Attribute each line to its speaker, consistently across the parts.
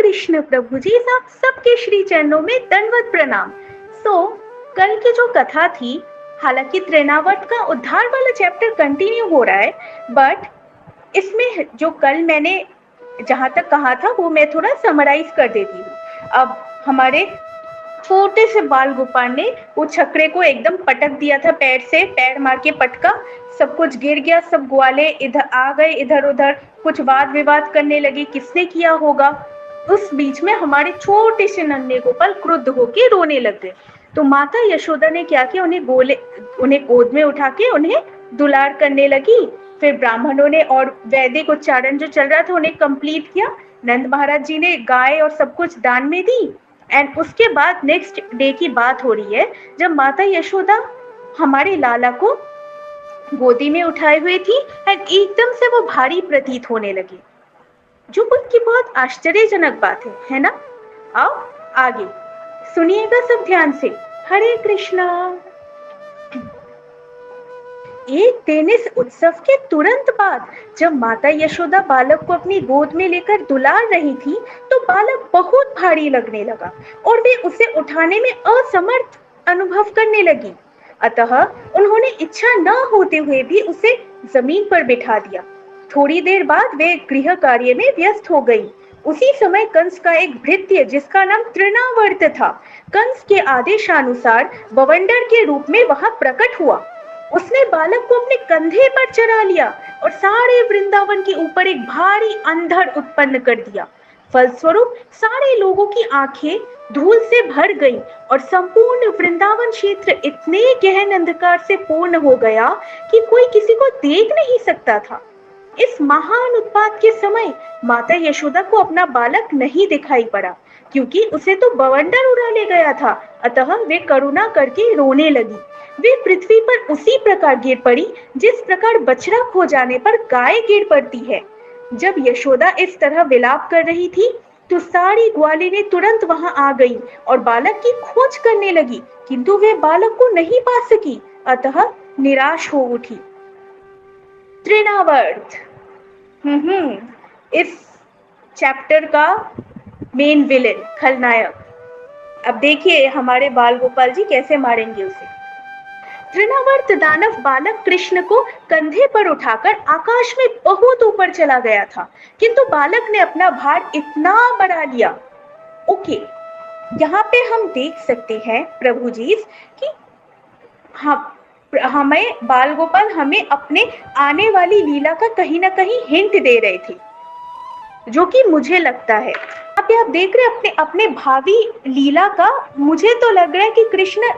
Speaker 1: कृष्ण प्रभु जी, आप सबके श्री चरणों में दंडवत प्रणाम। कल की जो कथा थी, हालांकि तृणावर्त का उद्धार वाला चैप्टर कंटिन्यू हो रहा है, बट इसमें जो कल मैंने जहां तक कहा था वो मैं थोड़ा समराइज कर देती हूँ। अब हमारे छोटे से बाल गोपाल ने वो छकड़े को एकदम पटक दिया था, पैर से पैर मार के पटका, सब कुछ गिर गया, सब ग्वाले इधर आ गए, इधर उधर कुछ वाद विवाद करने लगे, किसने किया होगा। उस बीच में हमारे छोटे से नन्हे गोपाल क्रुद्ध होके रोने लग गए। तो माता यशोदा ने क्या किया, उन्हें गोद में उठा के उन्हें दुलार करने लगी। फिर ब्राह्मणों ने और वैदिक उच्चारण जो चल रहा था उन्हें कंप्लीट किया। नंद महाराज जी ने गाय और सब कुछ दान में दी। एंड उसके बाद नेक्स्ट डे की बात हो रही है, जब माता यशोदा हमारे लाला को गोदी में उठाए हुए थी एंड एकदम से वो भारी प्रतीत होने लगे, जो उनकी बहुत आश्चर्यजनक बात है ना। आओ आगे सुनिएगा सब ध्यान से। हरे कृष्णा। एक दिन इस उत्सव के तुरंत बाद जब माता यशोदा बालक को अपनी गोद में लेकर दुलार रही थी, तो बालक बहुत भारी लगने लगा और वे उसे उठाने में असमर्थ अनुभव करने लगी। अतः उन्होंने इच्छा न होते हुए भी उसे जमीन पर बिठा दिया। थोड़ी देर बाद वे गृह कार्य में व्यस्त हो गई। उसी समय कंस का एक भृत्य जिसका नाम तृणावर्त था, कंस के आदेशानुसार बवंडर के रूप में वहां प्रकट हुआ। उसने बालक को अपने कंधे पर चढ़ा लिया और सारे वृंदावन के ऊपर एक भारी अंधड़ उत्पन्न कर दिया। फलस्वरूप सारे लोगों की आंखें धूल से भर गईं और संपूर्ण वृंदावन क्षेत्र इतने गहन अंधकार से पूर्ण हो गया कि कोई किसी को देख नहीं सकता था। इस महान उत्पात के समय माता यशोदा को अपना बालक नहीं दिखाई पड़ा, क्योंकि उसे तो बवंडर उड़ा ले गया था। अतः वे करुणा करके रोने लगी। वे पृथ्वी पर उसी प्रकार गिर पड़ी जिस प्रकार बछड़ा खो जाने पर गाय गिर पड़ती है। जब यशोदा इस तरह विलाप कर रही थी, तो सारी ग्वालिनी तुरंत वहां आ गई और बालक की खोज करने लगी, किंतु वे बालक को नहीं पा सकी। अतः निराश हो उठी। तृणावर्त इस चैप्टर का मेन विलेन, खलनायक। अब देखिए हमारे बाल गोपाल जी कैसे मारेंगे उसे। तृणावर्त दानव बालक कृष्ण को कंधे पर उठाकर आकाश में बहुत ऊपर चला गया था, किंतु बालक ने अपना भार इतना बढ़ा लिया। ओके, यहाँ पे हम देख सकते हैं प्रभु जी कि हमें बाल गोपाल हमें अपने आने वाली लीला का कहीं ना कहीं हिंट दे रहे थे, जो कि मुझे लगता है आप देख रहे अपने अपने भावी लीला का। मुझे तो लग रहा है कि कृष्ण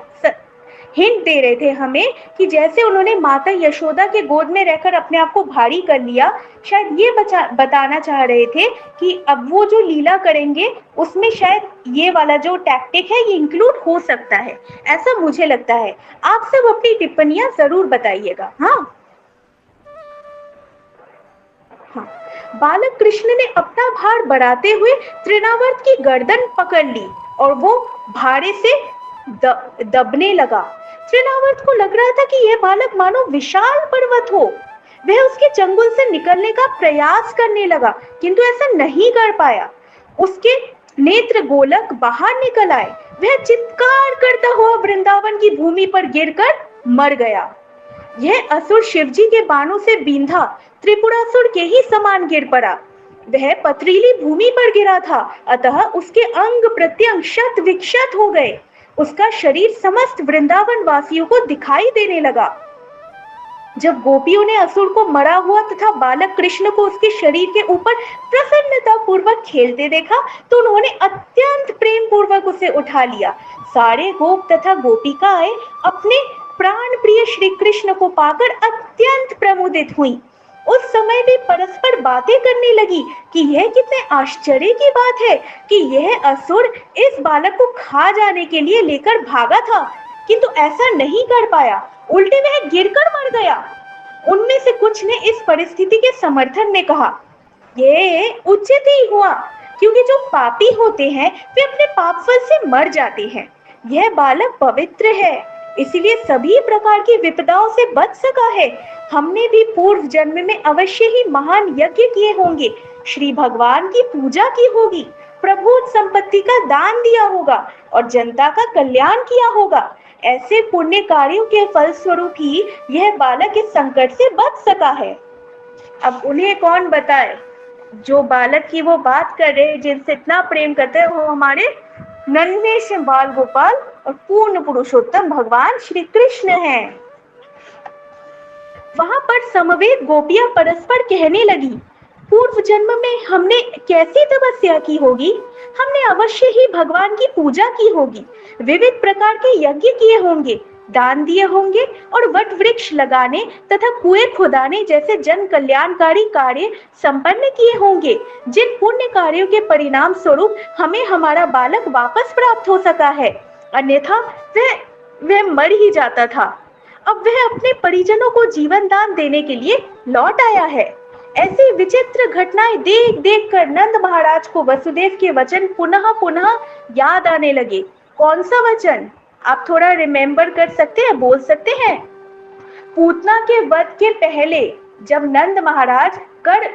Speaker 1: हिंट दे रहे थे हमें कि जैसे उन्होंने माता यशोदा के गोद में रहकर अपने आप को भारी कर लिया, शायद ये बताना चाह रहे थे कि अब वो जो लीला करेंगे उसमें शायद ये वाला जो टैक्टिक है ये इंक्लूड हो सकता है, ऐसा मुझे लगता है। आप सब अपनी टिप्पणियां जरूर बताइएगा। हाँ, बालक कृष्ण ने अपना भार बढ़ाते हुए तृणावर्त की गर्दन पकड़ ली और वो भारे से दबने लगा। तृणावर्त को लग रहा था कि यह बालक मानो विशाल पर्वत हो। वह उसके चंगुल से निकलने का प्रयास करने लगा, किंतु ऐसा नहीं कर पाया। उसके नेत्र गोलक बाहर निकल आए। वह चित्कार करता हुआ वृंदावन की भूमि पर गिरकर मर गया। यह असुर शिवजी के बाणों से बींधा त्रिपुरासुर के ही समान गिर पड़ा। वह पथरीली भूमि पर गिरा था, अतः उसके अंग प्रत्यंग शत विक्षत हो गए। उसका शरीर समस्त वृंदावन वासियों को दिखाई देने लगा। जब गोपियों ने असुर को मरा हुआ तथा बालक कृष्ण को उसके शरीर के ऊपर प्रसन्नता पूर्वक खेलते देखा, तो उन्होंने अत्यंत प्रेम पूर्वक उसे उठा लिया। सारे गोप तथा गोपिकाएं अपने प्राण प्रिय श्री कृष्ण को पाकर अत्यंत प्रमुदित हुई। उस समय भी परस्पर बातें करने लगी कि यह कितने आश्चर्य की बात है कि यह असुर इस बालक को खा जाने के लिए लेकर भागा था, किंतु ऐसा नहीं कर पाया, उल्टे वह गिरकर मर गया। उनमें से कुछ ने इस परिस्थिति के समर्थन में कहा, यह उचित ही हुआ, क्योंकि जो पापी होते हैं वे अपने पाप फल से मर जाते हैं। यह बालक पवित्र है, इसलिए सभी प्रकार की विपदाओं से बच सका है। हमने भी पूर्व जन्म में अवश्य ही महान यज्ञ किए होंगे, श्री भगवान की पूजा की होगी, प्रभुत संपत्ति का दान दिया होगा और जनता का कल्याण किया होगा। ऐसे पुण्य कार्यों के फलस्वरूप ही यह बालक इस संकट से बच सका है। अब उन्हें कौन बताए? जो बालक की वो बात कर रहे हैं, जिनसे इतना प्रेम करते हैं, वो हमारे नन्हे से बाल गोपाल और पूर्ण पुरुषोत्तम भगवान श्री कृष्ण हैं। वहां पर समवेत गोपियां परस्पर कहने लगी, पूर्व जन्म में हमने कैसी तपस्या की होगी, हमने अवश्य ही भगवान की पूजा की होगी, विविध प्रकार के यज्ञ किए होंगे, दान दिए होंगे और वट वृक्ष लगाने तथा कुएं खुदाने जैसे जन कल्याणकारी कार्य संपन्न किए होंगे, जिन पुण्य कार्यों के परिणाम स्वरूप हमें हमारा बालक वापस प्राप्त हो सका है, अन्यथा वह मर ही जाता था। अब वह अपने परिजनों को जीवन दान देने के लिए लौट आया है। ऐसी विचित्र घटनाएं देख देख कर नंद महाराज को वसुदेव के वचन पुनः पुनः याद आने लगे। कौन सा वचन? आप थोड़ा रिमेम्बर कर सकते हैं, बोल सकते हैं? पूतना के वध के पहले जब नंद महाराज कर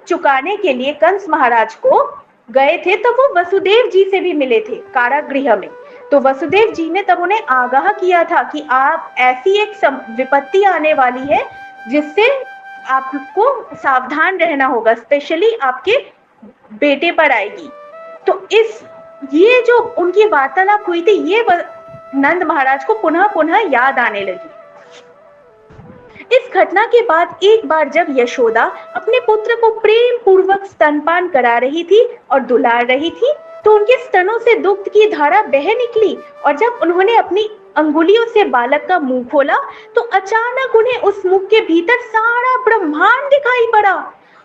Speaker 1: चुकाने के लिए कंस महाराज को गए थे, तो वो वसुदेव जी से भी मिले थे कारागृह में। तो वसुदेव जी ने तब उन्हें आगाह किया था कि आप ऐसी एक विपत्ति आने वाली है जिससे आपको सावधान रहना होगा, स्पेशली आपके बेटे पर आएगी। तो ये जो उनकी वार्तालाप हुई थी, ये नंद महाराज को पुनः पुनः याद आने लगी। इस घटना के बाद एक बार जब यशोदा अपने पुत्र को प्रेम पूर्वक स्तनपान करा रही थी और दुलार रही थी, तो उनके स्तनों से दुग्ध की धारा बह निकली और जब उन्होंने अपनी अंगुलियों से बालक का मुंह खोला तो अचानक उन्हें उस मुख के भीतर सारा ब्रह्मांड दिखाई पड़ा।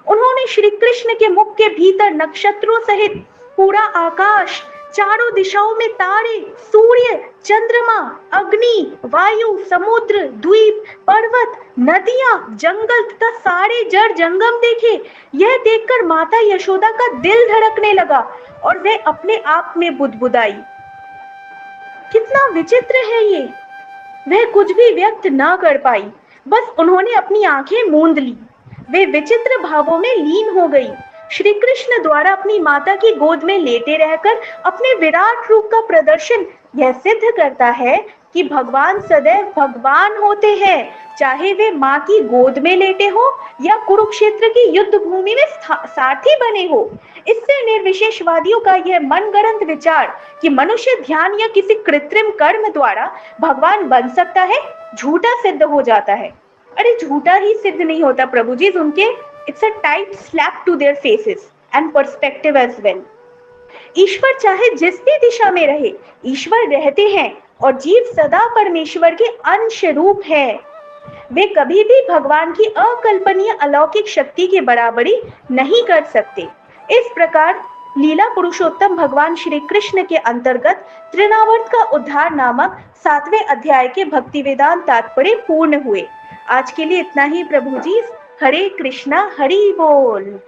Speaker 1: उन्होंने श्री कृष्ण के मुख के भीतर नक्षत्रों सहित पूरा आकाश, चारों दिशाओं में तारे, सूर्य, चंद्रमा, अग्नि, वायु, समुद्र, द्वीप, पर्वत, नदियां, जंगल तथा सारे जड़ जंगम देखे। यह देखकर माता यशोदा का दिल धड़कने लगा और वह अपने आप में बुदबुदाई, कितना विचित्र है ये। वह कुछ भी व्यक्त न कर पाई, बस उन्होंने अपनी आंखें मूंद ली। वे विचित्र भावों में लीन हो गई। श्री कृष्ण द्वारा अपनी माता की गोद में लेटे रहकर अपने विराट रूप का प्रदर्शन यह सिद्ध करता है कि भगवान सदैव भगवान होते हैं, चाहे वे माँ की गोद में लेटे हो या कुरुक्षेत्र की युद्ध भूमि में सारथी बने हो। इससे निर्विशेषवादियों का यह मनगढ़ंत विचार कि मनुष्य ध्यान या किसी कृत्रिम कर्म द्वारा भगवान बन सकता है, झूठा सिद्ध हो जाता है। अरे झूठा ही सिद्ध नहीं होता प्रभु जी, उनके it's a tight slap to their faces and perspective as well. ईश्वर चाहे जिस भी दिशा में रहे, ईश्वर रहते हैं और जीव सदा परमेश्वर के अंश रूप है। वे कभी भी भगवान की अकल्पनीय अलौकिक शक्ति की बराबरी नहीं कर सकते। इस प्रकार लीला पुरुषोत्तम भगवान श्री कृष्ण के अंतर्गत तृणावर्त का उद्धार नामक 7वें अध्याय के भक्ति वेदांत तात्पर्य पूर्ण हुए। आज के लिए इतना ही प्रभु जी। हरे कृष्णा, हरि बोल।